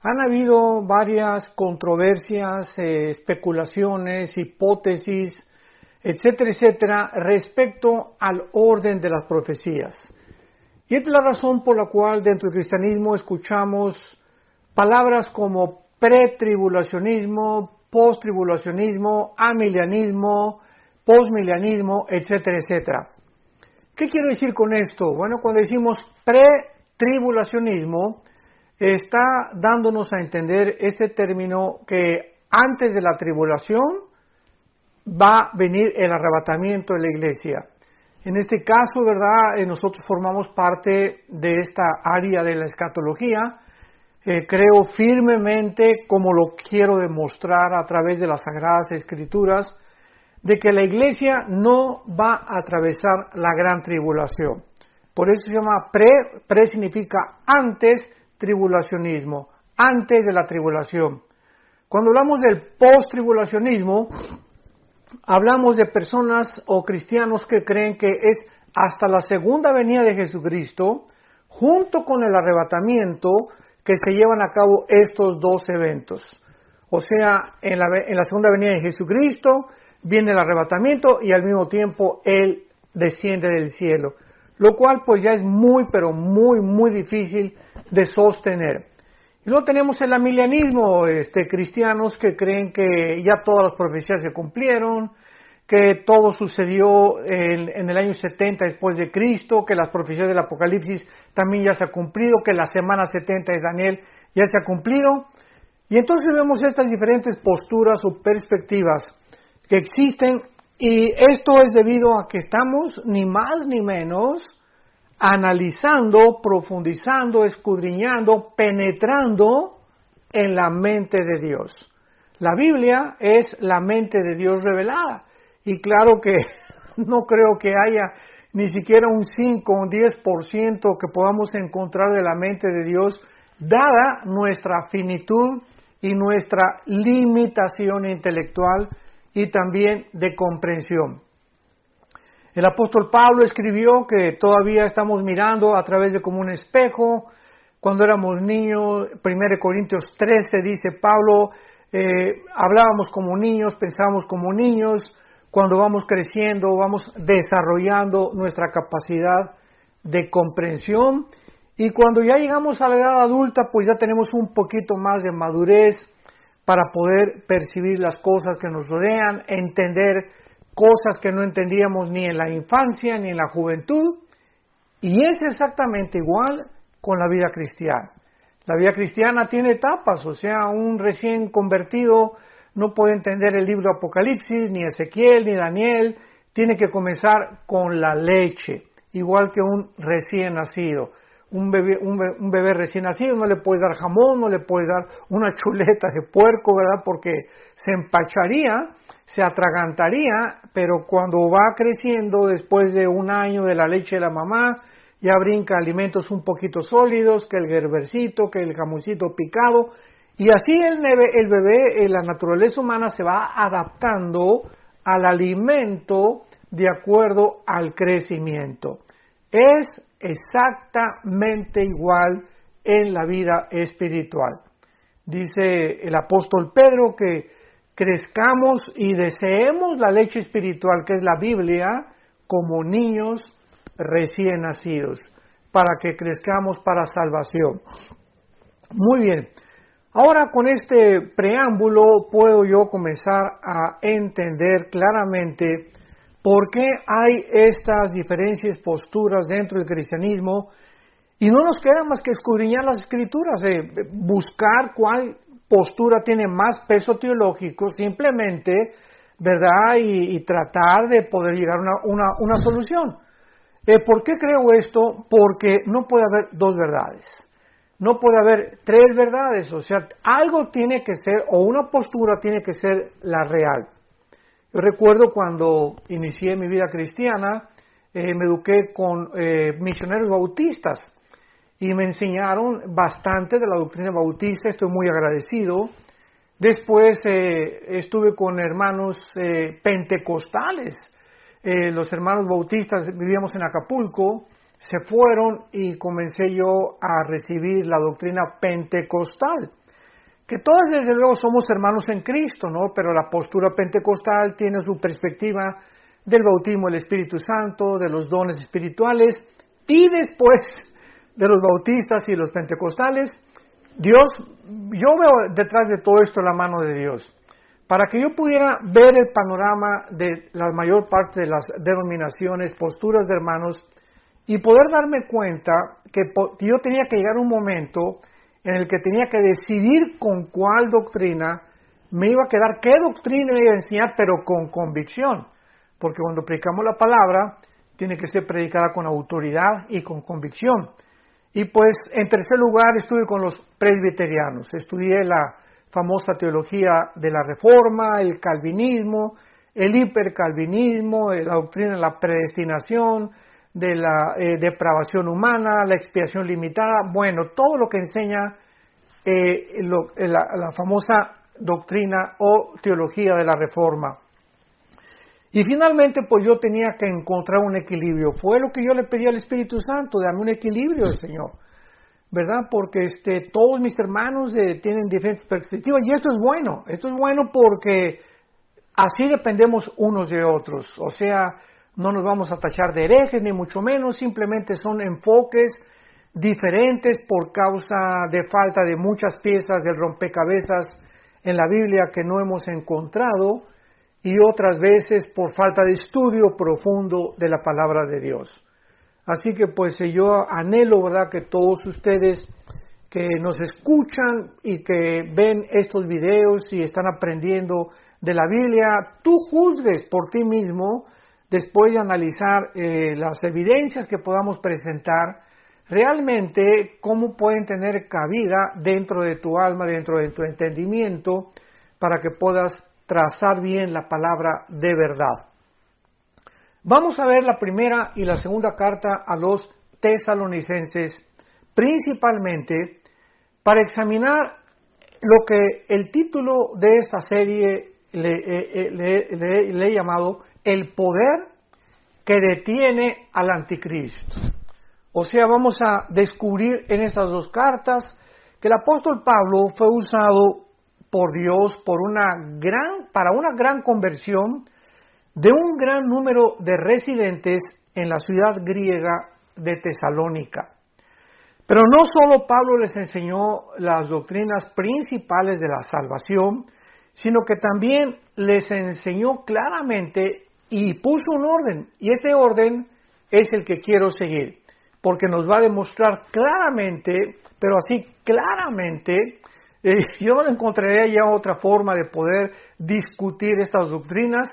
Han habido varias controversias, especulaciones, hipótesis, etcétera, etcétera, respecto al orden de las profecías. Y esta es la razón por la cual dentro del cristianismo escuchamos palabras como pretribulacionismo, posttribulacionismo, amilianismo, postmilianismo, etcétera, etcétera. ¿Qué quiero decir con esto? Bueno, cuando decimos pretribulacionismo, está dándonos a entender este término que antes de la tribulación va a venir el arrebatamiento de la iglesia. En este caso, ¿verdad? Nosotros formamos parte de esta área de la escatología. Creo firmemente, como lo quiero demostrar a través de las Sagradas Escrituras, de que la iglesia no va a atravesar la gran tribulación. Por eso se llama pre significa antes tribulacionismo, antes de la tribulación. Cuando hablamos del post-tribulacionismo, hablamos de personas o cristianos que creen que es hasta la segunda venida de Jesucristo, junto con el arrebatamiento, que se llevan a cabo estos dos eventos. O sea, en la segunda venida de Jesucristo viene el arrebatamiento y al mismo tiempo Él desciende del cielo, lo cual pues ya es muy, pero muy, muy difícil de sostener. Y luego tenemos el amilianismo, cristianos que creen que ya todas las profecías se cumplieron, que todo sucedió en el año 70 después de Cristo, que las profecías del Apocalipsis también ya se ha cumplido, que la semana 70 de Daniel ya se ha cumplido. Y entonces vemos estas diferentes posturas o perspectivas que existen, y esto es debido a que estamos ni más ni menos analizando, profundizando, escudriñando, penetrando en la mente de Dios. La Biblia es la mente de Dios revelada, y claro que no creo que haya ni siquiera un 5 o un 10% que podamos encontrar de la mente de Dios, dada nuestra finitud y nuestra limitación intelectual y también de comprensión. El apóstol Pablo escribió que todavía estamos mirando a través de como un espejo. Cuando éramos niños, 1 Corintios 13 dice Pablo, hablábamos como niños, pensábamos como niños. Cuando vamos creciendo, vamos desarrollando nuestra capacidad de comprensión. Y cuando ya llegamos a la edad adulta, pues ya tenemos un poquito más de madurez para poder percibir las cosas que nos rodean, entender cosas que no entendíamos ni en la infancia ni en la juventud. Y es exactamente igual con la vida cristiana. La vida cristiana tiene etapas, o sea, un recién convertido no puede entender el libro Apocalipsis, ni Ezequiel, ni Daniel. Tiene que comenzar con la leche, igual que un recién nacido. Un bebé recién nacido no le puede dar jamón, no le puede dar una chuleta de puerco, ¿verdad? Porque se empacharía, se atragantaría, pero cuando va creciendo, después de un año de la leche de la mamá, ya brinca alimentos un poquito sólidos, que el gerbercito, que el jamoncito picado, y así el bebé, la naturaleza humana se va adaptando al alimento de acuerdo al crecimiento. Es exactamente igual en la vida espiritual. Dice el apóstol Pedro que crezcamos y deseemos la leche espiritual, que es la Biblia, como niños recién nacidos, para que crezcamos para salvación. Muy bien. Ahora con este preámbulo puedo yo comenzar a entender claramente por qué hay estas diferencias, posturas dentro del cristianismo, y no nos queda más que escudriñar las Escrituras, buscar cuál postura tiene más peso teológico, simplemente, ¿verdad? Y tratar de poder llegar a una solución. ¿Por qué creo esto? Porque no puede haber dos verdades. No puede haber tres verdades, o sea, algo tiene que ser, o una postura tiene que ser la real. Yo recuerdo cuando inicié mi vida cristiana, me eduqué con misioneros bautistas y me enseñaron bastante de la doctrina bautista, estoy muy agradecido. Después estuve con hermanos pentecostales, los hermanos bautistas, vivíamos en Acapulco, se fueron y comencé yo a recibir la doctrina pentecostal. que todos desde luego somos hermanos en Cristo, ¿no? Pero la postura pentecostal tiene su perspectiva del bautismo del Espíritu Santo, de los dones espirituales, y después de los bautistas y los pentecostales, yo veo detrás de todo esto la mano de Dios. Para que yo pudiera ver el panorama de la mayor parte de las denominaciones, posturas de hermanos, y poder darme cuenta que yo tenía que llegar a un momento en el que tenía que decidir con cuál doctrina me iba a quedar, qué doctrina iba a enseñar, pero con convicción. Porque cuando predicamos la palabra, tiene que ser predicada con autoridad y con convicción. Y pues, en tercer lugar, estuve con los presbiterianos. Estudié la famosa teología de la Reforma, el calvinismo, el hipercalvinismo, la doctrina de la predestinación, de la depravación humana, la expiación limitada, bueno, todo lo que enseña la famosa doctrina o teología de la Reforma. Y finalmente, pues yo tenía que encontrar un equilibrio. Fue lo que yo le pedí al Espíritu Santo, dame un equilibrio, Señor, ¿verdad? Porque todos mis hermanos tienen diferentes perspectivas, y esto es bueno porque así dependemos unos de otros, o sea, no nos vamos a tachar de herejes, ni mucho menos, simplemente son enfoques diferentes por causa de falta de muchas piezas del rompecabezas en la Biblia que no hemos encontrado, y otras veces por falta de estudio profundo de la palabra de Dios. Así que pues yo anhelo, ¿verdad?, que todos ustedes que nos escuchan y que ven estos videos y están aprendiendo de la Biblia, tú juzgues por ti mismo, después de analizar las evidencias que podamos presentar, realmente cómo pueden tener cabida dentro de tu alma, dentro de tu entendimiento, para que puedas trazar bien la palabra de verdad. Vamos a ver la primera y la segunda carta a los tesalonicenses, principalmente para examinar lo que el título de esta serie le he llamado el poder que detiene al anticristo. O sea, vamos a descubrir en estas dos cartas que el apóstol Pablo fue usado por Dios para una gran conversión de un gran número de residentes en la ciudad griega de Tesalónica. Pero no solo Pablo les enseñó las doctrinas principales de la salvación, sino que también les enseñó claramente y puso un orden, y este orden es el que quiero seguir, porque nos va a demostrar claramente, pero así claramente, yo no encontraré ya otra forma de poder discutir estas doctrinas,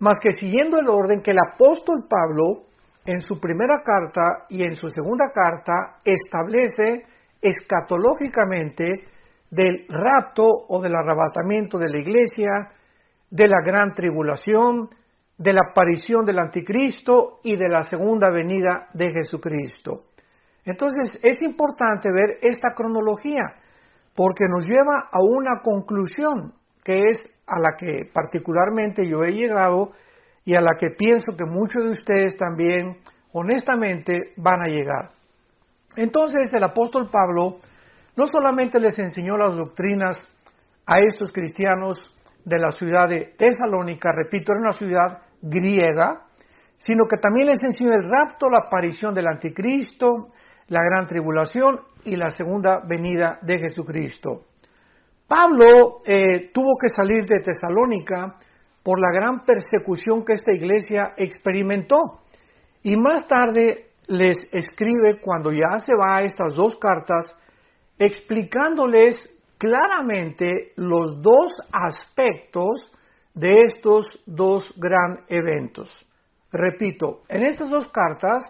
más que siguiendo el orden que el apóstol Pablo, en su primera carta y en su segunda carta, establece escatológicamente del rapto o del arrebatamiento de la iglesia, de la gran tribulación, de la aparición del anticristo y de la segunda venida de Jesucristo. Entonces es importante ver esta cronología porque nos lleva a una conclusión que es a la que particularmente yo he llegado y a la que pienso que muchos de ustedes también honestamente van a llegar. Entonces el apóstol Pablo no solamente les enseñó las doctrinas a estos cristianos de la ciudad de Tesalónica, repito, era una ciudad griega, sino que también les enseñó el rapto, la aparición del anticristo, la gran tribulación y la segunda venida de Jesucristo. Pablo tuvo que salir de Tesalónica por la gran persecución que esta iglesia experimentó, y más tarde les escribe, cuando ya se va a estas dos cartas, explicándoles claramente los dos aspectos de estos dos gran eventos. Repito, en estas dos cartas,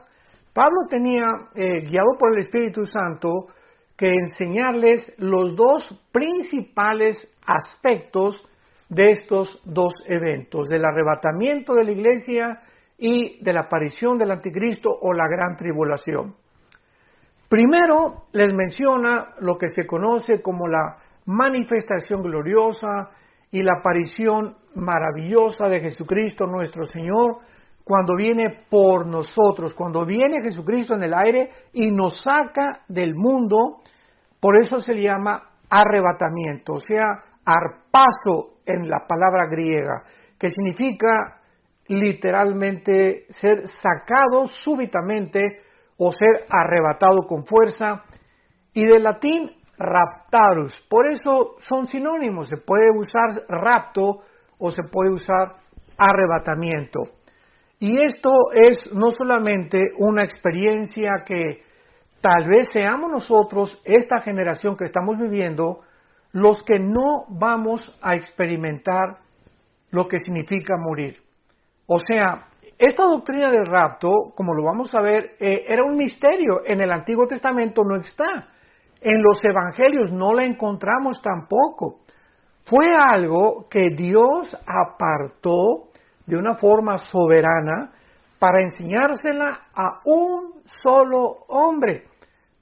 Pablo tenía, guiado por el Espíritu Santo, que enseñarles los dos principales aspectos de estos dos eventos, del arrebatamiento de la iglesia y de la aparición del anticristo o la gran tribulación. Primero les menciona lo que se conoce como la manifestación gloriosa y la aparición maravillosa de Jesucristo nuestro Señor cuando viene por nosotros, cuando viene Jesucristo en el aire y nos saca del mundo. Por eso se le llama arrebatamiento, o sea, harpazo en la palabra griega, que significa literalmente ser sacado súbitamente o ser arrebatado con fuerza, y del latín raptarus. Por eso son sinónimos, se puede usar rapto o se puede usar arrebatamiento. Y esto es no solamente una experiencia que tal vez seamos nosotros, esta generación que estamos viviendo, los que no vamos a experimentar lo que significa morir. O sea, esta doctrina del rapto, como lo vamos a ver, era un misterio. En el Antiguo Testamento no está. En los Evangelios no la encontramos tampoco. Fue algo que Dios apartó de una forma soberana para enseñársela a un solo hombre.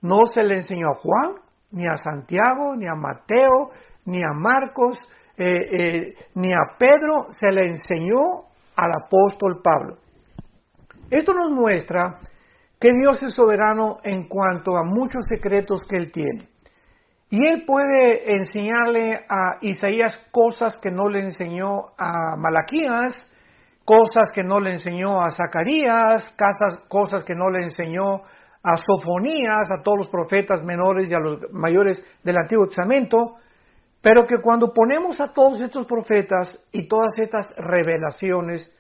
No se le enseñó a Juan, ni a Santiago, ni a Mateo, ni a Marcos, ni a Pedro, se le enseñó al apóstol Pablo. Esto nos muestra que Dios es soberano en cuanto a muchos secretos que Él tiene. Y Él puede enseñarle a Isaías cosas que no le enseñó a Malaquías, cosas que no le enseñó a Zacarías, cosas que no le enseñó a Sofonías, a todos los profetas menores y a los mayores del Antiguo Testamento, pero que cuando ponemos a todos estos profetas y todas estas revelaciones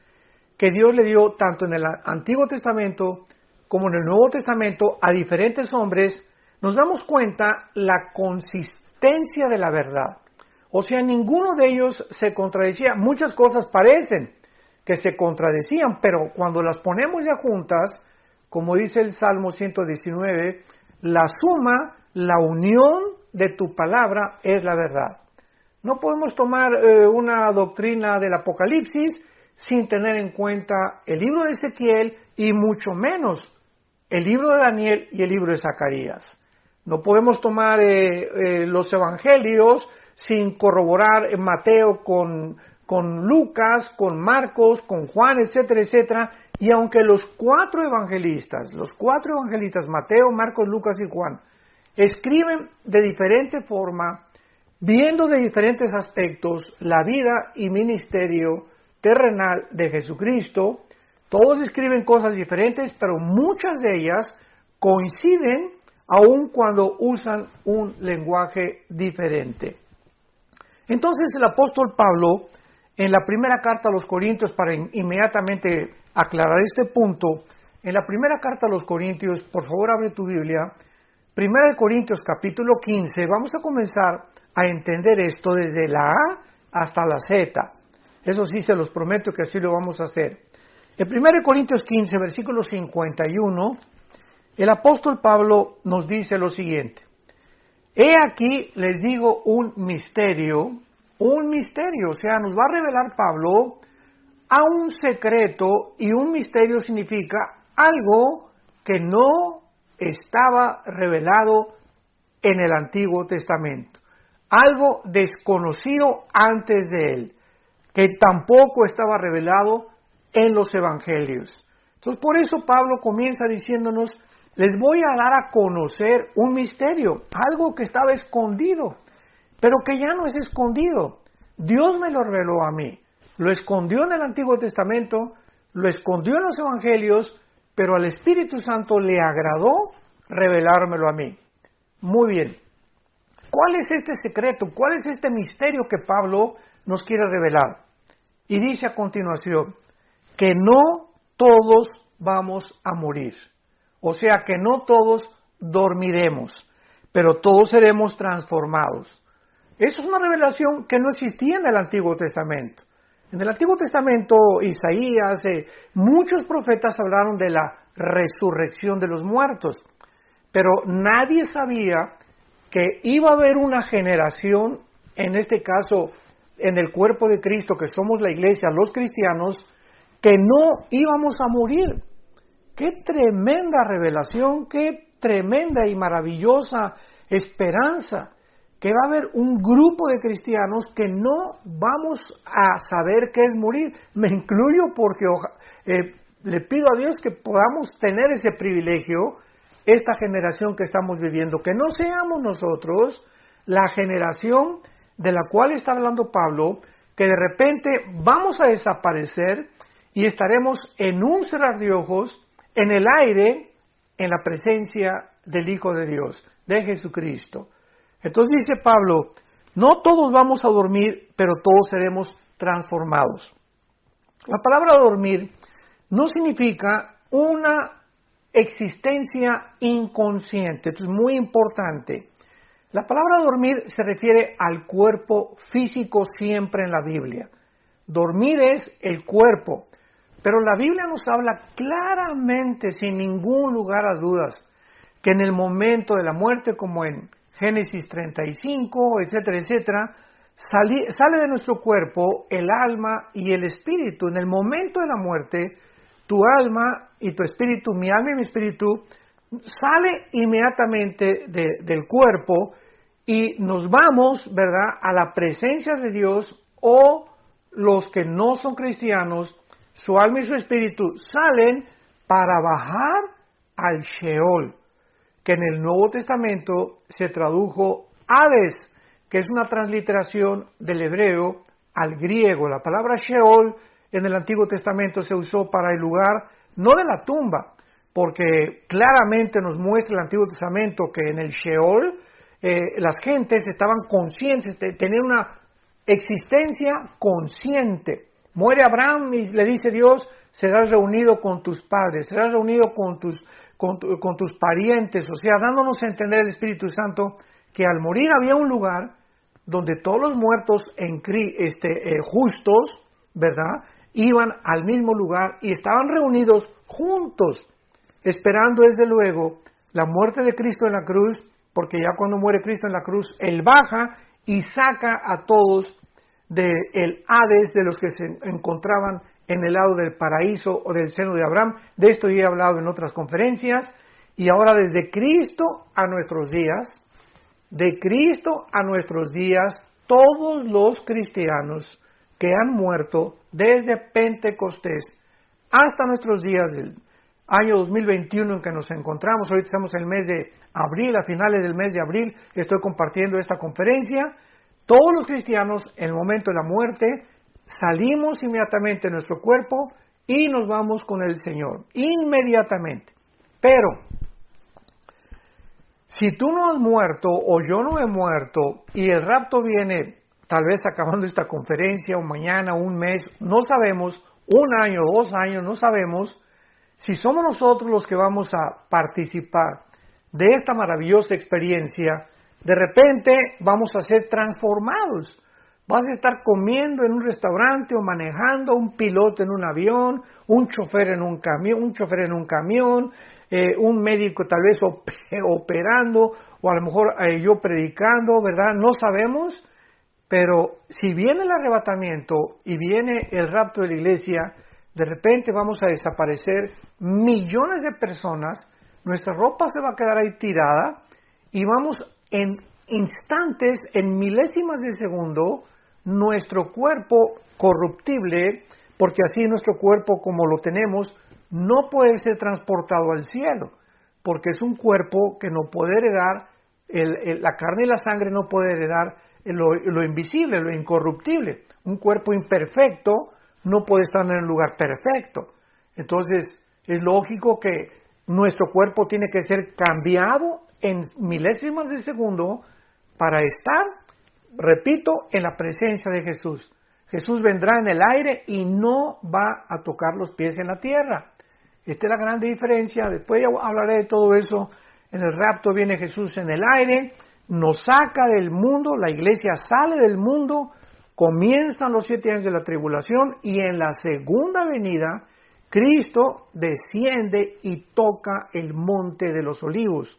que Dios le dio tanto en el Antiguo Testamento como en el Nuevo Testamento a diferentes hombres, nos damos cuenta la consistencia de la verdad. O sea, ninguno de ellos se contradecía. Muchas cosas parecen que se contradecían, pero cuando las ponemos ya juntas, como dice el Salmo 119, la suma, la unión de tu palabra es la verdad. No podemos tomar una doctrina del Apocalipsis sin tener en cuenta el libro de Ezequiel y mucho menos el libro de Daniel y el libro de Zacarías. No podemos tomar los evangelios sin corroborar Mateo con Lucas, con Marcos, con Juan, etcétera, etcétera. Y aunque los cuatro evangelistas, Mateo, Marcos, Lucas y Juan, escriben de diferente forma, viendo de diferentes aspectos la vida y ministerio terrenal de Jesucristo, todos escriben cosas diferentes, pero muchas de ellas coinciden aun cuando usan un lenguaje diferente. Entonces el apóstol Pablo, en la primera carta a los Corintios, para inmediatamente aclarar este punto, en la primera carta a los Corintios, por favor abre tu Biblia, Primera de Corintios capítulo 15, vamos a comenzar a entender esto desde la A hasta la Z. Eso sí, se los prometo que así lo vamos a hacer. En 1 Corintios 15, versículo 51, el apóstol Pablo nos dice lo siguiente: He aquí, les digo, un misterio, o sea, nos va a revelar Pablo a un secreto, y un misterio significa algo que no estaba revelado en el Antiguo Testamento, algo desconocido antes de él, que tampoco estaba revelado en los Evangelios. Entonces, por eso Pablo comienza diciéndonos: les voy a dar a conocer un misterio, algo que estaba escondido, pero que ya no es escondido. Dios me lo reveló a mí. Lo escondió en el Antiguo Testamento, lo escondió en los Evangelios, pero al Espíritu Santo le agradó revelármelo a mí. Muy bien. ¿Cuál es este secreto? ¿Cuál es este misterio que Pablo nos quiere revelar? Y dice a continuación, que no todos vamos a morir. O sea, que no todos dormiremos, pero todos seremos transformados. Eso es una revelación que no existía en el Antiguo Testamento. En el Antiguo Testamento, Isaías, muchos profetas hablaron de la resurrección de los muertos, pero nadie sabía que iba a haber una generación, en este caso en el cuerpo de Cristo, que somos la iglesia, los cristianos, que no íbamos a morir. ¡Qué tremenda revelación! ¡Qué tremenda y maravillosa esperanza! Que va a haber un grupo de cristianos que no vamos a saber qué es morir. Me incluyo porque le pido a Dios que podamos tener ese privilegio, esta generación que estamos viviendo, que no seamos nosotros la generación de la cual está hablando Pablo, que de repente vamos a desaparecer y estaremos en un cerrar de ojos, en el aire, en la presencia del Hijo de Dios, de Jesucristo. Entonces dice Pablo, no todos vamos a dormir, pero todos seremos transformados. La palabra dormir no significa una existencia inconsciente, esto es muy importante. La palabra dormir se refiere al cuerpo físico siempre en la Biblia. Dormir es el cuerpo, pero la Biblia nos habla claramente, sin ningún lugar a dudas, que en el momento de la muerte, como en Génesis 35, etcétera, etcétera, sale de nuestro cuerpo el alma y el espíritu. En el momento de la muerte, tu alma y tu espíritu, mi alma y mi espíritu, sale inmediatamente del cuerpo y nos vamos, ¿verdad?, a la presencia de Dios, o los que no son cristianos, su alma y su espíritu salen para bajar al Sheol, que en el Nuevo Testamento se tradujo Hades, que es una transliteración del hebreo al griego. La palabra Sheol en el Antiguo Testamento se usó para el lugar, no de la tumba, porque claramente nos muestra el Antiguo Testamento que en el Sheol las gentes estaban conscientes, tenían una existencia consciente. Muere Abraham y le dice Dios, serás reunido con tus padres, serás reunido con tus parientes, o sea, dándonos a entender el Espíritu Santo que al morir había un lugar donde todos los muertos justos, ¿verdad?, iban al mismo lugar y estaban reunidos juntos, esperando desde luego la muerte de Cristo en la cruz, porque ya cuando muere Cristo en la cruz, Él baja y saca a todos del Hades, de los que se encontraban en el lado del paraíso o del seno de Abraham. De esto ya he hablado en otras conferencias. Y ahora desde Cristo a nuestros días, de Cristo a nuestros días, todos los cristianos que han muerto desde Pentecostés hasta nuestros días del año 2021 en que nos encontramos, ahorita estamos en el mes de abril, a finales del mes de abril, estoy compartiendo esta conferencia. Todos los cristianos, en el momento de la muerte, salimos inmediatamente de nuestro cuerpo y nos vamos con el Señor, inmediatamente. Pero, si tú no has muerto o yo no he muerto y el rapto viene, tal vez acabando esta conferencia o mañana, un mes, no sabemos, un año, 2 años, no sabemos, si somos nosotros los que vamos a participar de esta maravillosa experiencia, de repente vamos a ser transformados. Vas a estar comiendo en un restaurante o manejando, un piloto en un avión, un chofer en un camión, un médico tal vez operando, o a lo mejor yo predicando, ¿verdad? No sabemos, pero si viene el arrebatamiento y viene el rapto de la iglesia, de repente vamos a desaparecer millones de personas, nuestra ropa se va a quedar ahí tirada y vamos en instantes, en milésimas de segundo, nuestro cuerpo corruptible, porque así nuestro cuerpo como lo tenemos, no puede ser transportado al cielo, porque es un cuerpo que no puede heredar, la carne y la sangre no puede heredar lo invisible, lo incorruptible. Un cuerpo imperfecto no puede estar en un lugar perfecto. Entonces, es lógico que nuestro cuerpo tiene que ser cambiado en milésimas de segundo para estar, repito, en la presencia de Jesús. Jesús vendrá en el aire y no va a tocar los pies en la tierra. Esta es la gran diferencia. Después ya hablaré de todo eso. En el rapto viene Jesús en el aire, nos saca del mundo, la iglesia sale del mundo, comienzan los 7 años de la tribulación y en la segunda venida Cristo desciende y toca el monte de los olivos.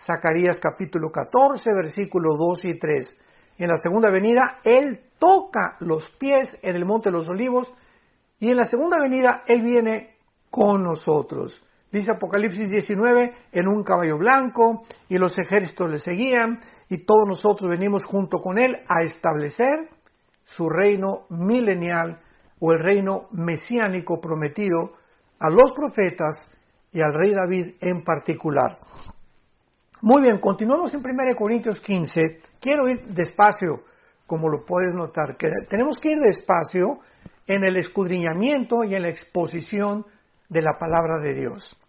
Zacarías capítulo 14, versículos 2 y 3. En la segunda venida Él toca los pies en el monte de los olivos y en la segunda venida Él viene con nosotros. Dice Apocalipsis 19, en un caballo blanco y los ejércitos le seguían y todos nosotros venimos junto con Él a establecer su reino milenial o el reino mesiánico prometido a los profetas y al rey David en particular. Muy bien, continuamos en 1 Corintios 15. Quiero ir despacio, como lo puedes notar, que tenemos que ir despacio en el escudriñamiento y en la exposición de la palabra de Dios.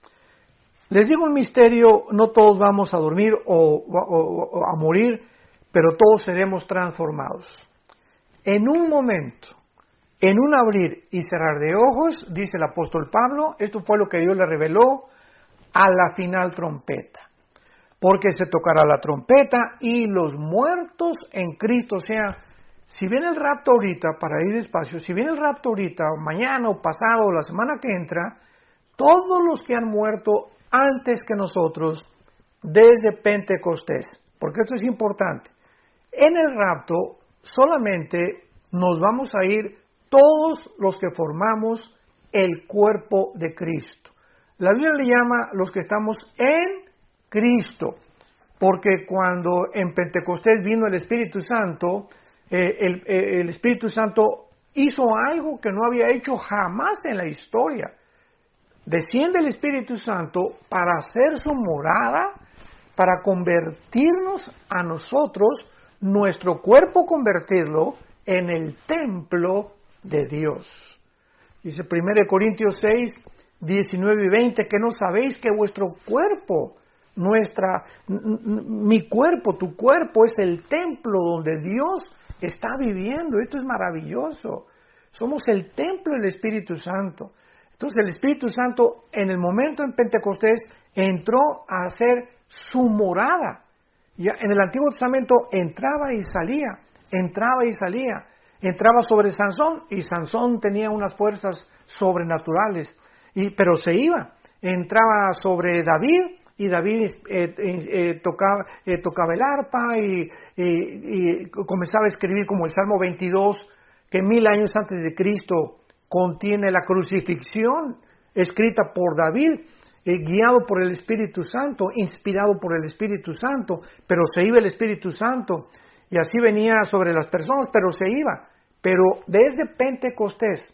Les digo un misterio, no todos vamos a dormir o a morir, pero todos seremos transformados. En un momento, en un abrir y cerrar de ojos, dice el apóstol Pablo, esto fue lo que Dios le reveló a la final trompeta. Porque se tocará la trompeta y los muertos en Cristo, o sea, si viene el rapto ahorita, para ir despacio, si viene el rapto ahorita, o mañana, o pasado, o la semana que entra, todos los que han muerto antes que nosotros, desde Pentecostés, porque esto es importante, en el rapto solamente nos vamos a ir todos los que formamos el cuerpo de Cristo. La Biblia le llama los que estamos en Cristo, porque cuando en Pentecostés vino el Espíritu Santo, el Espíritu Santo hizo algo que no había hecho jamás en la historia. Desciende el Espíritu Santo para hacer su morada, para convertirnos a nosotros, nuestro cuerpo convertirlo en el templo de Dios. Dice 1 Corintios 6, 19 y 20, que no sabéis que vuestro cuerpo, mi cuerpo, tu cuerpo es el templo donde Dios está viviendo. Esto es maravilloso. Somos el templo del Espíritu Santo. Entonces el Espíritu Santo en el momento en Pentecostés entró a hacer su morada. Ya en el Antiguo Testamento entraba y salía, entraba sobre Sansón y Sansón tenía unas fuerzas sobrenaturales, pero se iba, entraba sobre David y David tocaba el arpa y comenzaba a escribir como el Salmo 22, que 1000 años antes de Cristo contiene la crucifixión escrita por David, guiado por el Espíritu Santo, inspirado por el Espíritu Santo, pero se iba el Espíritu Santo y así venía sobre las personas, pero se iba. Pero desde Pentecostés,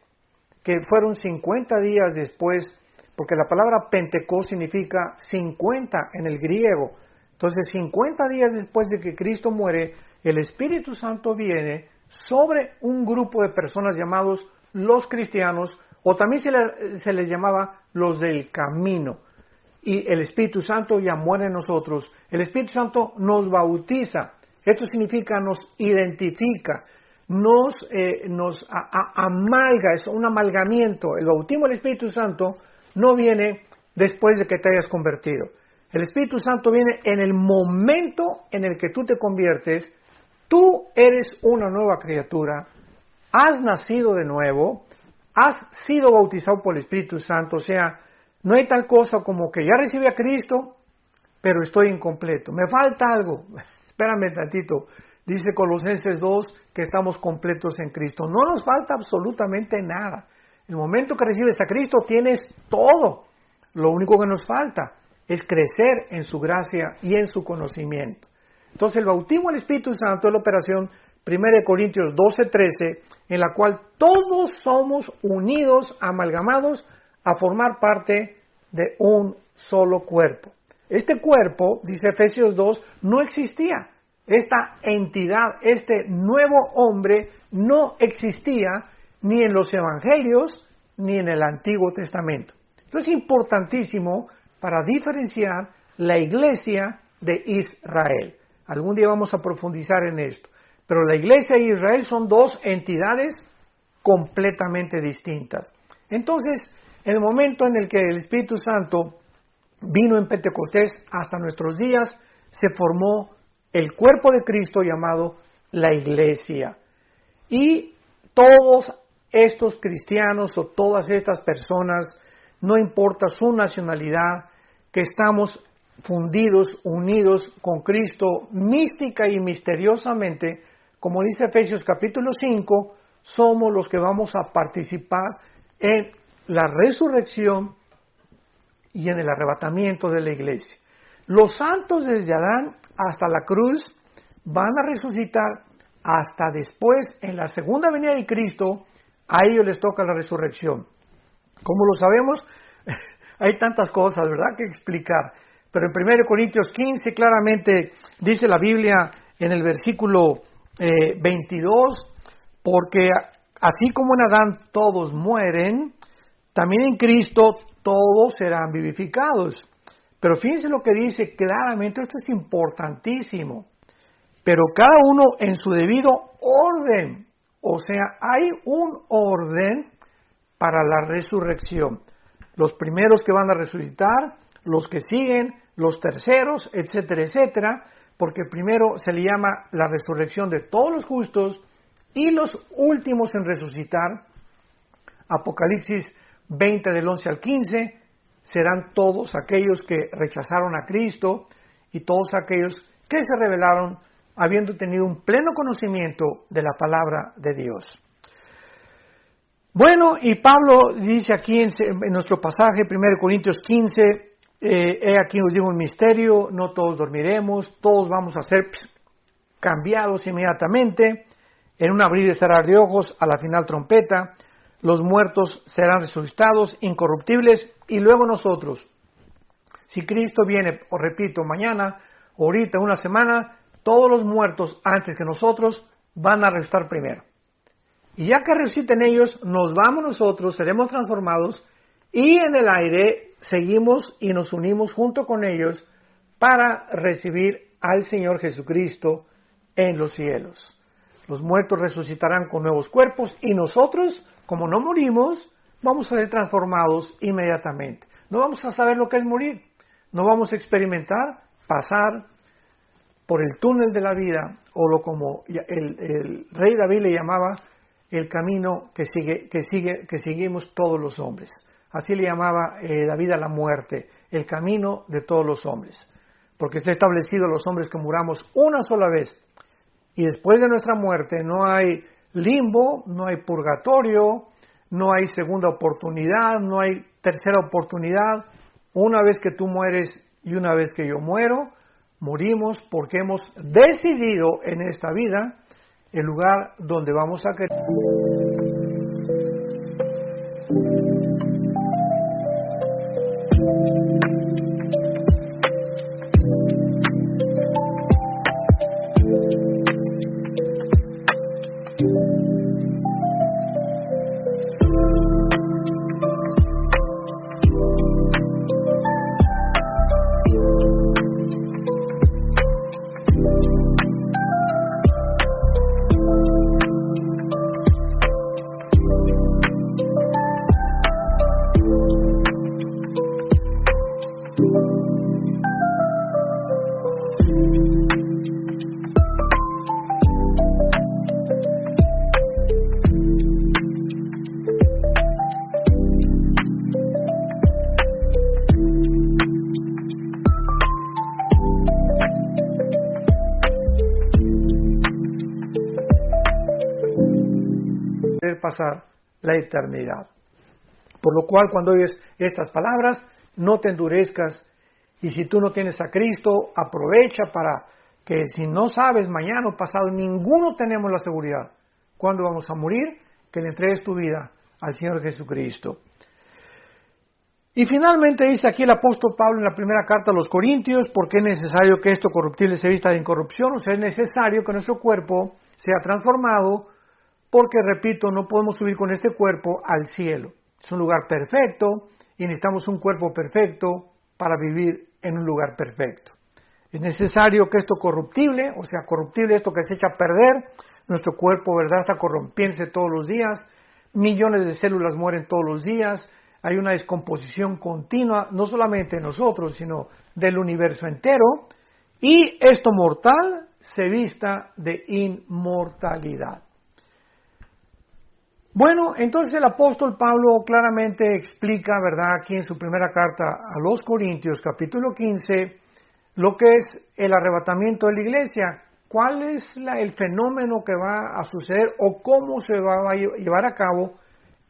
que fueron 50 días después, porque la palabra Pentecostés significa 50 en el griego, entonces 50 días después de que Cristo muere, el Espíritu Santo viene sobre un grupo de personas llamados los cristianos, o también se les llamaba los del camino. Y el Espíritu Santo ya muere en nosotros. El Espíritu Santo nos bautiza. Esto significa nos identifica, nos amalga, es un amalgamiento. El bautismo del Espíritu Santo no viene después de que te hayas convertido. El Espíritu Santo viene en el momento en el que tú te conviertes. Tú eres una nueva criatura. Has nacido de nuevo, has sido bautizado por el Espíritu Santo, o sea, no hay tal cosa como que ya recibí a Cristo, pero estoy incompleto, me falta algo, espérame tantito, dice Colosenses 2 que estamos completos en Cristo, no nos falta absolutamente nada, el momento que recibes a Cristo tienes todo, lo único que nos falta es crecer en su gracia y en su conocimiento. Entonces el bautismo del Espíritu Santo es la operación 1 Corintios 12:13, en la cual todos somos unidos, amalgamados, a formar parte de un solo cuerpo. Este cuerpo, dice Efesios 2, no existía. Esta entidad, este nuevo hombre, no existía ni en los evangelios ni en el Antiguo Testamento. Entonces es importantísimo para diferenciar la iglesia de Israel. Algún día vamos a profundizar en esto. Pero la iglesia y Israel son dos entidades completamente distintas. Entonces, en el momento en el que el Espíritu Santo vino en Pentecostés hasta nuestros días, se formó el cuerpo de Cristo llamado la iglesia. Y todos estos cristianos o todas estas personas, no importa su nacionalidad, que estamos fundidos, unidos con Cristo mística y misteriosamente, como dice Efesios capítulo 5, somos los que vamos a participar en la resurrección y en el arrebatamiento de la iglesia. Los santos desde Adán hasta la cruz van a resucitar hasta después, en la segunda venida de Cristo, a ellos les toca la resurrección. Como lo sabemos, hay tantas cosas, ¿verdad?, que explicar. pero en 1 Corintios 15 claramente dice la Biblia en el versículo 22, porque así como en Adán todos mueren, también en Cristo todos serán vivificados. Pero fíjense lo que dice claramente, esto es importantísimo, pero cada uno en su debido orden. O sea, hay un orden para la resurrección. Los primeros que van a resucitar, los que siguen, los terceros, etcétera, etcétera, porque primero se le llama la resurrección de todos los justos y los últimos en resucitar, Apocalipsis 20 del 11 al 15, serán todos aquellos que rechazaron a Cristo y todos aquellos que se rebelaron habiendo tenido un pleno conocimiento de la palabra de Dios. Bueno, y Pablo dice aquí en nuestro pasaje, 1 Corintios 15, he aquí os digo un misterio, no todos dormiremos, todos vamos a ser cambiados inmediatamente, en un abrir y cerrar de ojos, a la final trompeta, los muertos serán resucitados, incorruptibles, y luego nosotros, si Cristo viene, os repito, mañana, ahorita, una semana, todos los muertos antes que nosotros van a resucitar primero. Y ya que resuciten ellos, nos vamos nosotros, seremos transformados y en el aire seguimos y nos unimos junto con ellos para recibir al Señor Jesucristo en los cielos. Los muertos resucitarán con nuevos cuerpos y nosotros, como no morimos, vamos a ser transformados inmediatamente. No vamos a saber lo que es morir, no vamos a experimentar pasar por el túnel de la vida, o lo como el rey David le llamaba, el camino que seguimos todos los hombres. Así le llamaba David a la muerte, el camino de todos los hombres. Porque está establecido los hombres que muramos una sola vez. Y después de nuestra muerte no hay limbo, no hay purgatorio, no hay segunda oportunidad, no hay tercera oportunidad. Una vez que tú mueres y una vez que yo muero, morimos porque hemos decidido en esta vida el lugar donde vamos a querer. Pasar la eternidad. Por lo cual, cuando oyes estas palabras, no te endurezcas, y si tú no tienes a Cristo, aprovecha para que si no sabes mañana o pasado, ninguno tenemos la seguridad cuando vamos a morir, que le entregues tu vida al Señor Jesucristo. Y finalmente dice aquí el apóstol Pablo en la primera carta a los Corintios, porque es necesario que esto corruptible se vista de incorrupción, o sea, es necesario que nuestro cuerpo sea transformado, porque, repito, no podemos subir con este cuerpo al cielo. Es un lugar perfecto y necesitamos un cuerpo perfecto para vivir en un lugar perfecto. Es necesario que esto corruptible, o sea, corruptible, esto que se echa a perder, nuestro cuerpo, ¿verdad?, está corrompiéndose todos los días, millones de células mueren todos los días, hay una descomposición continua, no solamente de nosotros, sino del universo entero, y esto mortal se vista de inmortalidad. Bueno, entonces el apóstol Pablo claramente explica, ¿verdad?, aquí en su primera carta a los Corintios, capítulo 15, lo que es el arrebatamiento de la iglesia. ¿Cuál es el fenómeno que va a suceder o cómo se va a llevar a cabo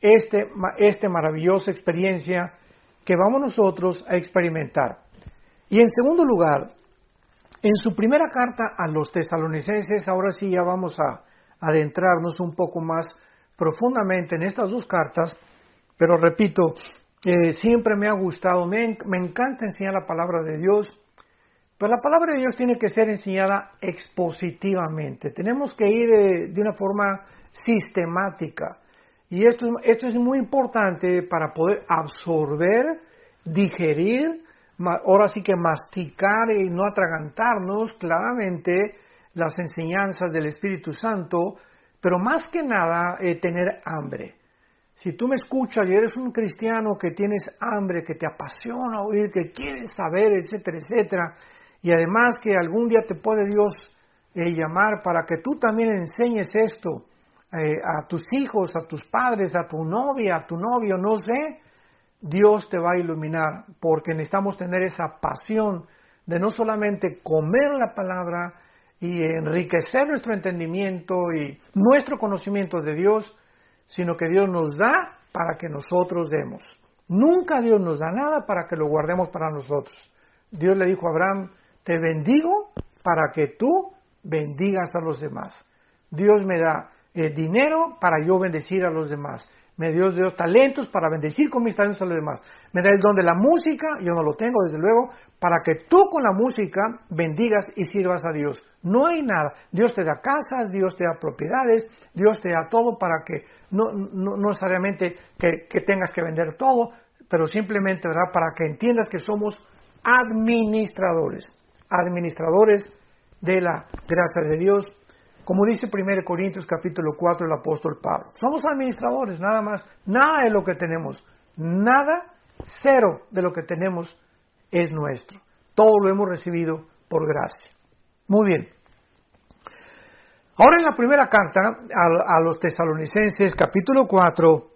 esta maravillosa experiencia que vamos nosotros a experimentar? Y en segundo lugar, en su primera carta a los tesalonicenses, ahora sí ya vamos a adentrarnos un poco más profundamente en estas dos cartas, pero repito, siempre me ha gustado, me encanta enseñar la palabra de Dios, pero la palabra de Dios tiene que ser enseñada expositivamente. Tenemos que ir de una forma sistemática. Y esto es muy importante para poder absorber, digerir, ahora sí que masticar y no atragantarnos claramente las enseñanzas del Espíritu Santo, pero más que nada tener hambre. Si tú me escuchas y eres un cristiano que tienes hambre, que te apasiona oír, que quieres saber, etcétera, etcétera, y además que algún día te puede Dios llamar para que tú también enseñes esto a tus hijos, a tus padres, a tu novia, a tu novio, no sé, Dios te va a iluminar, porque necesitamos tener esa pasión de no solamente comer la palabra y enriquecer nuestro entendimiento y nuestro conocimiento de Dios, sino que Dios nos da para que nosotros demos. Nunca Dios nos da nada para que lo guardemos para nosotros. Dios le dijo a Abraham, te bendigo para que tú bendigas a los demás. Dios me da dinero para yo bendecir a los demás. Me dio talentos para bendecir con mis talentos a los demás. Me da el don de la música, yo no lo tengo desde luego, para que tú con la música bendigas y sirvas a Dios. No hay nada. Dios te da casas, Dios te da propiedades, Dios te da todo para que, no necesariamente que tengas que vender todo, pero simplemente, ¿verdad?, para que entiendas que somos administradores de la gracia de Dios. Como dice 1 Corintios capítulo 4 el apóstol Pablo, somos administradores, nada más, nada de lo que tenemos, nada, cero de lo que tenemos es nuestro. Todo lo hemos recibido por gracia. Muy bien. Ahora en la primera carta a los Tesalonicenses capítulo 4,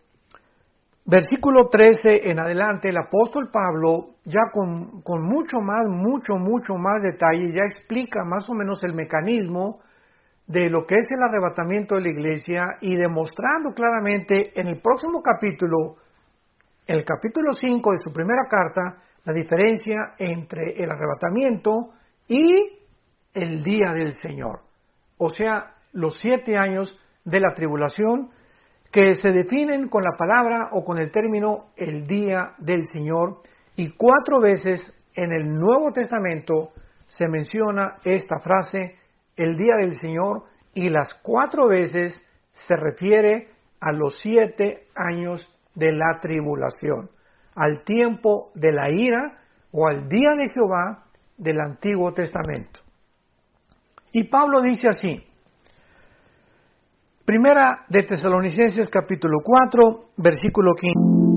versículo 13 en adelante, el apóstol Pablo ya con mucho más detalle ya explica más o menos el mecanismo de lo que es el arrebatamiento de la iglesia y demostrando claramente en el próximo capítulo, el capítulo 5 de su primera carta, la diferencia entre el arrebatamiento y el día del Señor. O sea, los 7 años de la tribulación que se definen con la palabra o con el término el día del Señor, y 4 veces en el Nuevo Testamento se menciona esta frase, el día del Señor, y las 4 veces se refiere a los 7 años de la tribulación, al tiempo de la ira o al día de Jehová del Antiguo Testamento. Y Pablo dice así, Primera de Tesalonicenses capítulo 4, versículo 15.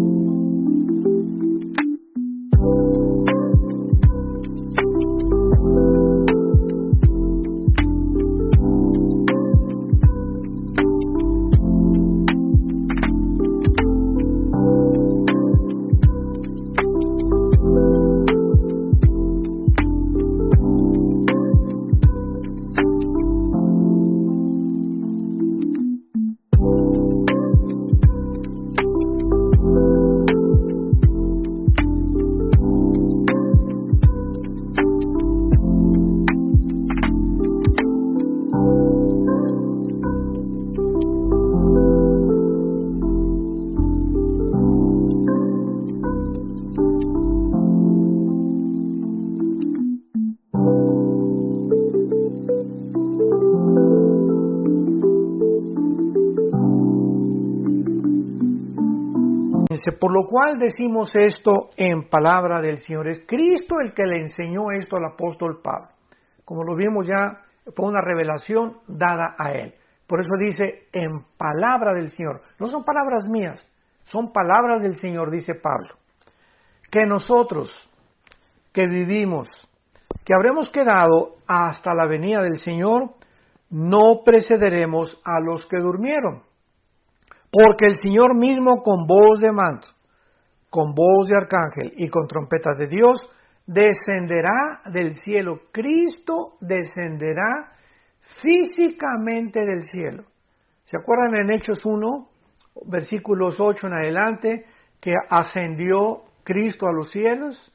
Por lo cual decimos esto en palabra del Señor. Es Cristo el que le enseñó esto al apóstol Pablo. Como lo vimos ya, fue una revelación dada a él. Por eso dice en palabra del Señor. No son palabras mías, son palabras del Señor, dice Pablo. Que nosotros, que vivimos, que habremos quedado hasta la venida del Señor, no precederemos a los que durmieron. Porque el Señor mismo con voz de mando, con voz de arcángel y con trompetas de Dios, descenderá del cielo. Cristo descenderá físicamente del cielo. ¿Se acuerdan en Hechos 1, versículos 8 en adelante, que ascendió Cristo a los cielos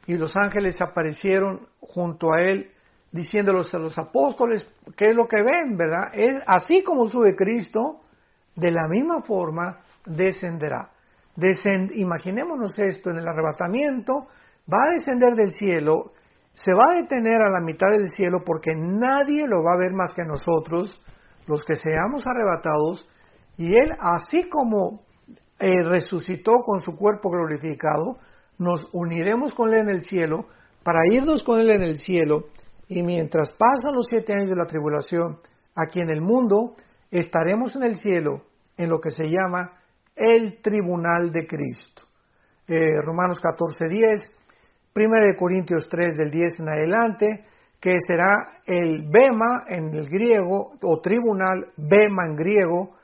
y los ángeles aparecieron junto a él, diciéndoles a los apóstoles qué es lo que ven, ¿verdad? Es así como sube Cristo, de la misma forma descenderá. imaginémonos esto, en el arrebatamiento, va a descender del cielo, se va a detener a la mitad del cielo porque nadie lo va a ver más que nosotros, los que seamos arrebatados, y Él, así como resucitó con su cuerpo glorificado, nos uniremos con Él en el cielo para irnos con Él en el cielo, y mientras pasan los 7 años de la tribulación, aquí en el mundo, estaremos en el cielo, en lo que se llama el tribunal de Cristo. Romanos 14:10, 1 Corintios 3 del 10 en adelante, que será el bema en el griego, o tribunal, bema en griego,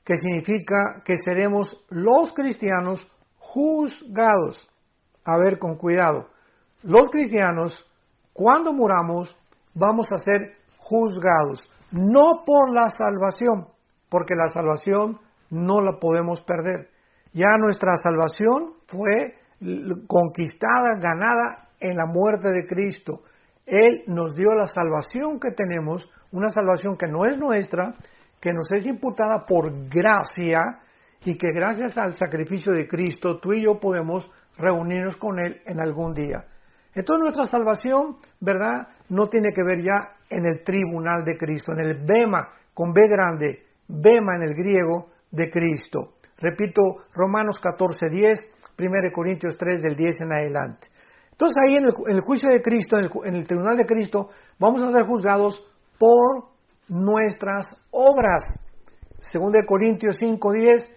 que significa que seremos los cristianos juzgados. A ver, con cuidado. Los cristianos, cuando muramos, vamos a ser juzgados. No por la salvación, porque la salvación no la podemos perder. Ya nuestra salvación fue conquistada, ganada en la muerte de Cristo. Él nos dio la salvación que tenemos, una salvación que no es nuestra, que nos es imputada por gracia, y que gracias al sacrificio de Cristo, tú y yo podemos reunirnos con Él en algún día. Entonces nuestra salvación, ¿verdad?, no tiene que ver ya en el tribunal de Cristo, en el bema, con B grande, bema en el griego, de Cristo. Repito, Romanos 14:10, 1 Corintios 3 del 10 en adelante. Entonces ahí en el juicio de Cristo, en el tribunal de Cristo, vamos a ser juzgados por nuestras obras. 2 Corintios 5:10,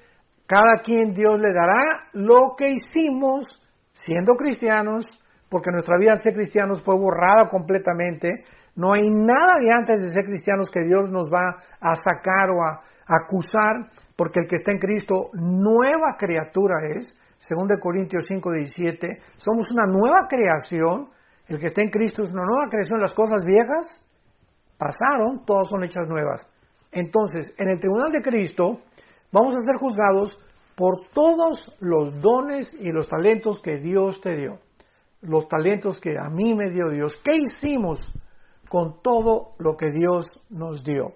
cada quien Dios le dará lo que hicimos siendo cristianos, porque nuestra vida de ser cristianos fue borrada completamente. No hay nada de antes de ser cristianos que Dios nos va a sacar o a acusar, porque el que está en Cristo, nueva criatura es. 2 Corintios 5:17, somos una nueva creación. El que está en Cristo es una nueva creación. Las cosas viejas pasaron, todas son hechas nuevas. Entonces, en el tribunal de Cristo, vamos a ser juzgados por todos los dones y los talentos que Dios te dio. Los talentos que a mí me dio Dios. ¿Qué hicimos con todo lo que Dios nos dio?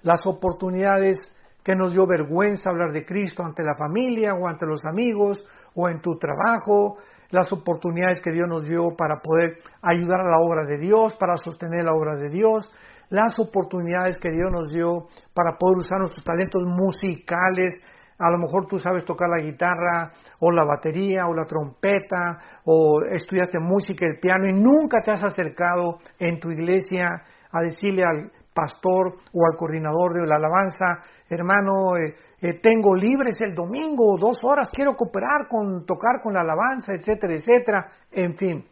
Las oportunidades que nos dio vergüenza hablar de Cristo ante la familia o ante los amigos o en tu trabajo, las oportunidades que Dios nos dio para poder ayudar a la obra de Dios, para sostener la obra de Dios, las oportunidades que Dios nos dio para poder usar nuestros talentos musicales. A lo mejor tú sabes tocar la guitarra o la batería o la trompeta o estudiaste música, el piano, y nunca te has acercado en tu iglesia a decirle al pastor o al coordinador de la alabanza: hermano, tengo libres el domingo 2 horas, quiero cooperar con tocar con la alabanza, etcétera, etcétera. En fin,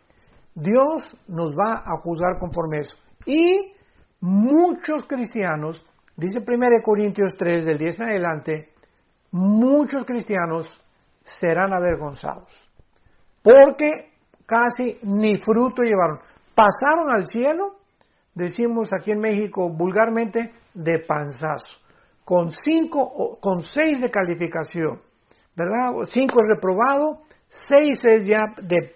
Dios nos va a juzgar conforme eso. Y muchos cristianos, dice 1 Corintios 3 del 10 en adelante, muchos cristianos serán avergonzados, porque casi ni fruto llevaron. Pasaron al cielo, decimos aquí en México vulgarmente, de panzazo, con 6 de calificación, ¿verdad? 5 es reprobado, 6 es ya de...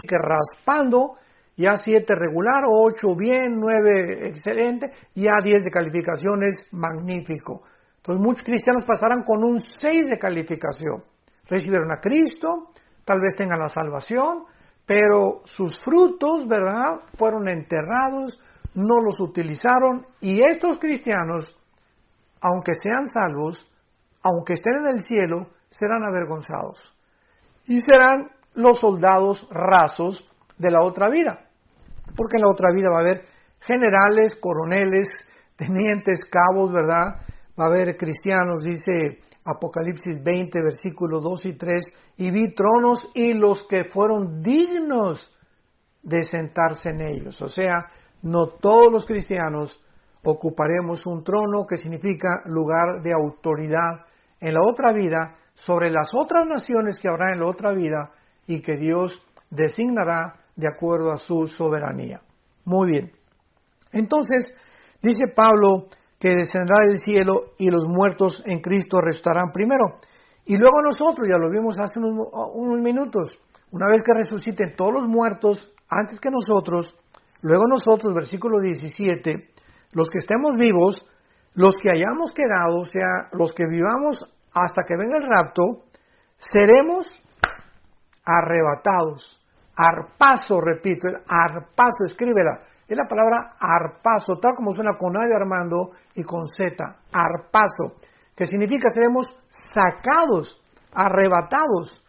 que raspando, ya 7 regular, 8 bien, 9 excelente, ya 10 de calificación es magnífico. Entonces muchos cristianos pasarán con un 6 de calificación. Recibieron a Cristo, tal vez tengan la salvación, pero sus frutos, ¿verdad?, fueron enterrados, no los utilizaron, y estos cristianos, aunque sean salvos, aunque estén en el cielo, serán avergonzados. Y serán los soldados rasos de la otra vida. Porque en la otra vida va a haber generales, coroneles, tenientes, cabos, ¿verdad? Va a haber cristianos, dice Apocalipsis 20, versículos 2 y 3, y vi tronos y los que fueron dignos de sentarse en ellos. O sea, no todos los cristianos ocuparemos un trono, que significa lugar de autoridad en la otra vida, sobre las otras naciones que habrá en la otra vida y que Dios designará de acuerdo a su soberanía. Muy bien. Entonces, dice Pablo que descenderá del cielo y los muertos en Cristo resucitarán primero. Y luego nosotros, ya lo vimos hace unos minutos, una vez que resuciten todos los muertos antes que nosotros, luego nosotros, versículo 17, los que estemos vivos, los que hayamos quedado, o sea, los que vivamos hasta que venga el rapto, seremos arrebatados. Arpazo, repito, arpazo, escríbela. Es la palabra arpazo, tal como suena con A de Armando y con Z, arpazo, que significa seremos sacados, arrebatados,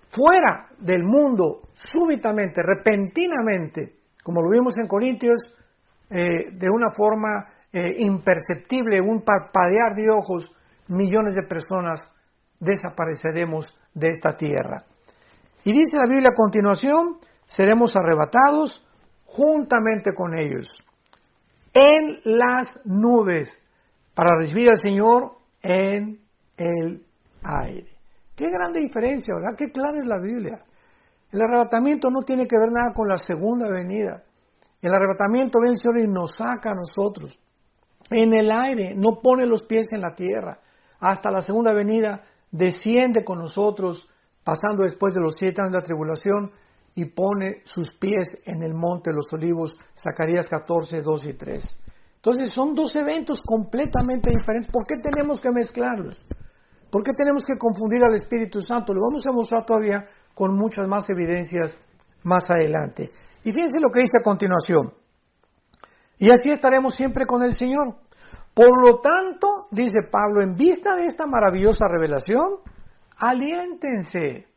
fuera del mundo, súbitamente, repentinamente, como lo vimos en Corintios, de una forma imperceptible, un parpadear de ojos, millones de personas desapareceremos de esta tierra. Y dice la Biblia a continuación, seremos arrebatados juntamente con ellos en las nubes para recibir al Señor en el aire. Qué grande diferencia, ¿verdad? Qué clara es la Biblia. El arrebatamiento no tiene que ver nada con la segunda venida. El arrebatamiento viene el Señor y nos saca a nosotros en el aire, no pone los pies en la tierra. Hasta la segunda venida desciende con nosotros, pasando después de los 7 años de la tribulación, y pone sus pies en el monte de los olivos, Zacarías 14, 2 y 3. Entonces son dos eventos completamente diferentes. ¿Por qué tenemos que mezclarlos? ¿Por qué tenemos que confundir al Espíritu Santo? Lo vamos a mostrar todavía con muchas más evidencias más adelante. Y fíjense lo que dice a continuación. Y así estaremos siempre con el Señor. Por lo tanto, dice Pablo, en vista de esta maravillosa revelación, aliéntense,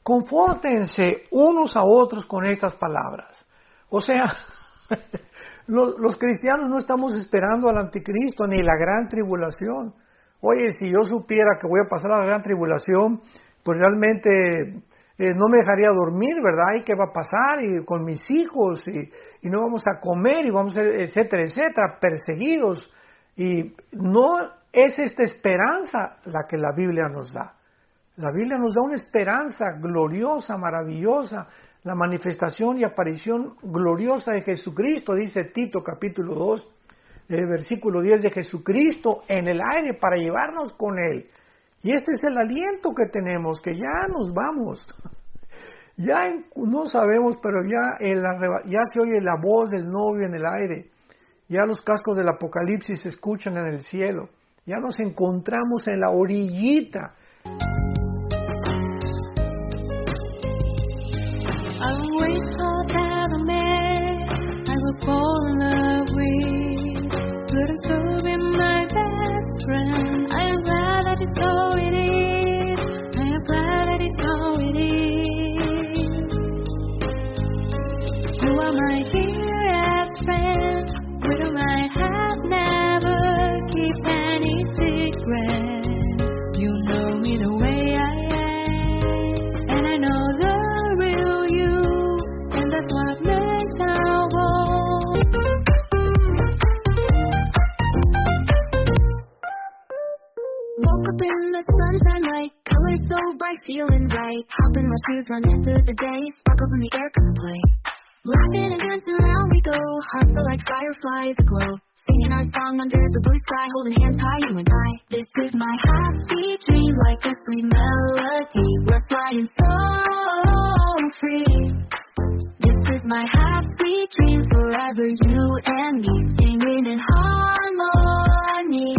confórtense unos a otros con estas palabras. O sea, los cristianos no estamos esperando al anticristo ni la gran tribulación. Oye, si yo supiera que voy a pasar a la gran tribulación, pues realmente no me dejaría dormir, ¿verdad? ¿Y qué va a pasar? Y con mis hijos, y no vamos a comer, y vamos a ser, etcétera, etcétera, perseguidos. Y no es esta esperanza la que la Biblia nos da. La Biblia nos da una esperanza gloriosa, maravillosa, la manifestación y aparición gloriosa de Jesucristo, dice Tito capítulo 2, versículo 10, de Jesucristo en el aire para llevarnos con Él. Y este es el aliento que tenemos, que ya nos vamos. Ya no sabemos, pero ya se oye la voz del novio en el aire. Ya los cascos del Apocalipsis se escuchan en el cielo. Ya nos encontramos en la orillita. Feeling bright, hop in my shoes, run into the day, sparkles in the air, come play. Laughing and dancing around we go, hearts feel like fireflies aglow. Singing our song under the blue sky, holding hands high, you and I. This is my happy dream, like a sweet melody. We're flying so free. This is my happy dream, forever you and me, singing in harmony.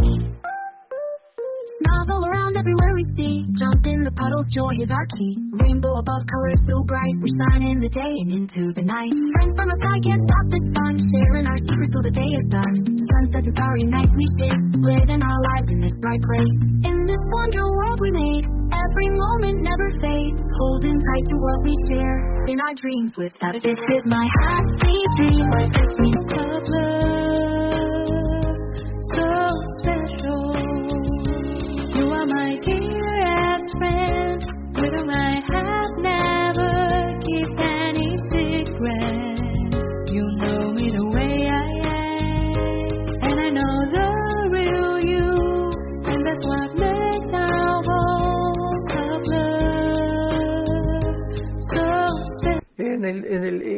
Smiles all around everywhere we see. Jump in the puddles, joy is our key. Rainbow above, colors so bright. We shine in the day and into the night. Friends from the sky can't stop the sun. Sharing our secrets till the day is done. Sunsets and starry nights we share. Living our lives in this bright place. In this wonder world we made. Every moment never fades. Holding tight to what we share. In our dreams without a this is my happy dream. What makes me love, so special. You are my dearest friend. With whom I have never kept any secret. You know me the way I am, and I know the real you, and that's what makes our whole love so special.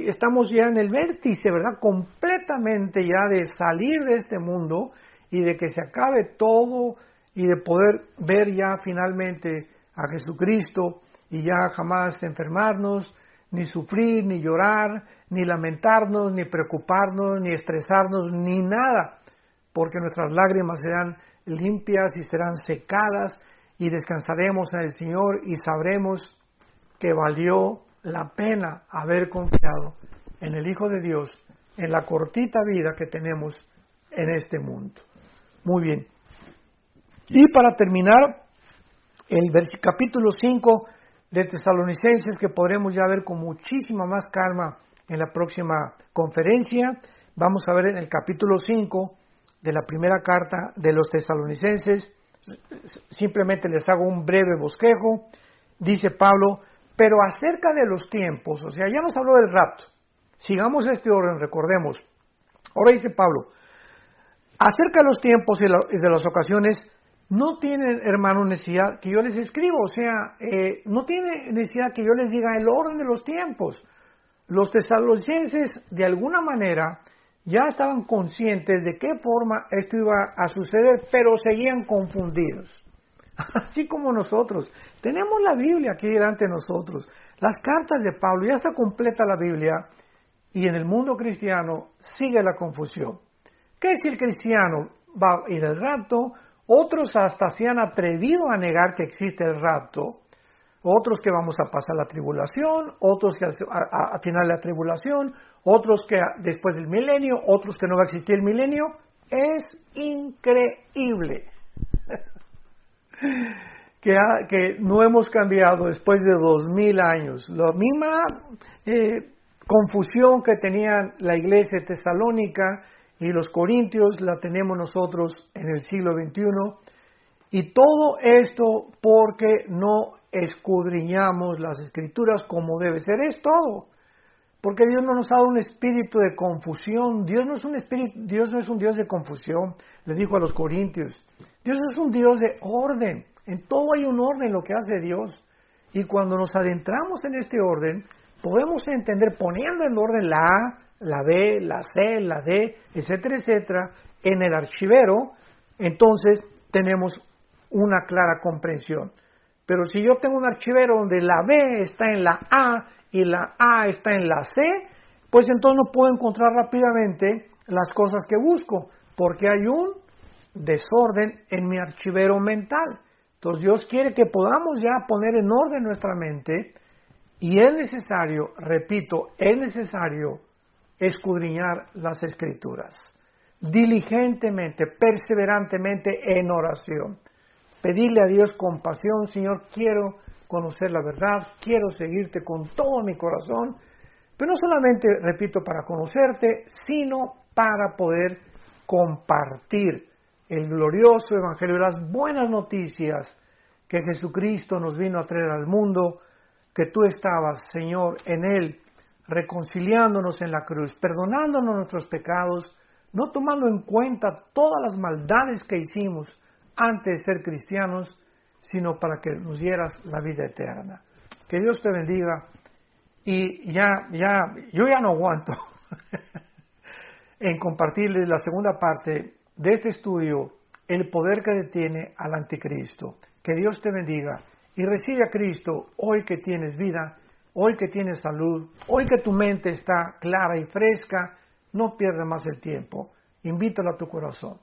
Estamos ya en el vértice, ¿verdad? Completamente ya de salir de este mundo y de que se acabe todo y de poder ver ya finalmente a Jesucristo y ya jamás enfermarnos, ni sufrir, ni llorar, ni lamentarnos, ni preocuparnos, ni estresarnos, ni nada, porque nuestras lágrimas serán limpias y serán secadas y descansaremos en el Señor y sabremos que valió la pena haber confiado en el Hijo de Dios en la cortita vida que tenemos en este mundo. Muy bien. Y para terminar, el capítulo 5 de Tesalonicenses, que podremos ya ver con muchísima más calma en la próxima conferencia, vamos a ver en el capítulo 5 de la primera carta de los Tesalonicenses. Simplemente les hago un breve bosquejo. Dice Pablo: pero acerca de los tiempos, o sea, ya nos habló del rapto. Sigamos este orden, recordemos. Ahora dice Pablo: acerca de los tiempos y de las ocasiones, no tienen, hermanos, necesidad que yo les escriba, o sea, no tiene necesidad que yo les diga el orden de los tiempos. Los tesalonicenses, de alguna manera, ya estaban conscientes de qué forma esto iba a suceder, pero seguían confundidos. Así como nosotros. Tenemos la Biblia aquí delante de nosotros. Las cartas de Pablo, ya está completa la Biblia, y en el mundo cristiano sigue la confusión. ¿Qué si el cristiano va a ir al rapto? Otros hasta se han atrevido a negar que existe el rapto. Otros que vamos a pasar la tribulación, otros que a final de la tribulación, otros que después del milenio, otros que no va a existir el milenio. Es increíble que no hemos cambiado después de 2000 años. La misma confusión que tenían la iglesia tesalónica y los corintios la tenemos nosotros en el siglo XXI, y todo esto porque no escudriñamos las Escrituras como debe ser. Es todo, porque Dios no nos ha dado un espíritu de confusión. Dios no es un Dios de confusión, le dijo a los corintios. Dios es un Dios de orden. En todo hay un orden en lo que hace Dios, y cuando nos adentramos en este orden, podemos entender, poniendo en orden la A, la B, la C, la D, etcétera, etcétera, en el archivero, entonces tenemos una clara comprensión. Pero si yo tengo un archivero donde la B está en la A y la A está en la C, pues entonces no puedo encontrar rápidamente las cosas que busco, porque hay un desorden en mi archivero mental. Entonces Dios quiere que podamos ya poner en orden nuestra mente, y es necesario, repito, es necesario escudriñar las Escrituras diligentemente, perseverantemente, en oración. Pedirle a Dios compasión: Señor, quiero conocer la verdad, quiero seguirte con todo mi corazón, pero no solamente, repito, para conocerte, sino para poder compartir el glorioso evangelio, las buenas noticias que Jesucristo nos vino a traer al mundo, que tú estabas, Señor, en Él, reconciliándonos en la cruz, perdonándonos nuestros pecados, no tomando en cuenta todas las maldades que hicimos antes de ser cristianos, sino para que nos dieras la vida eterna. Que Dios te bendiga, y yo ya no aguanto en compartirles la segunda parte de este estudio, el poder que detiene al anticristo. Que Dios te bendiga y recibe a Cristo hoy que tienes vida, hoy que tienes salud, hoy que tu mente está clara y fresca. No pierdas más el tiempo. Invítalo a tu corazón.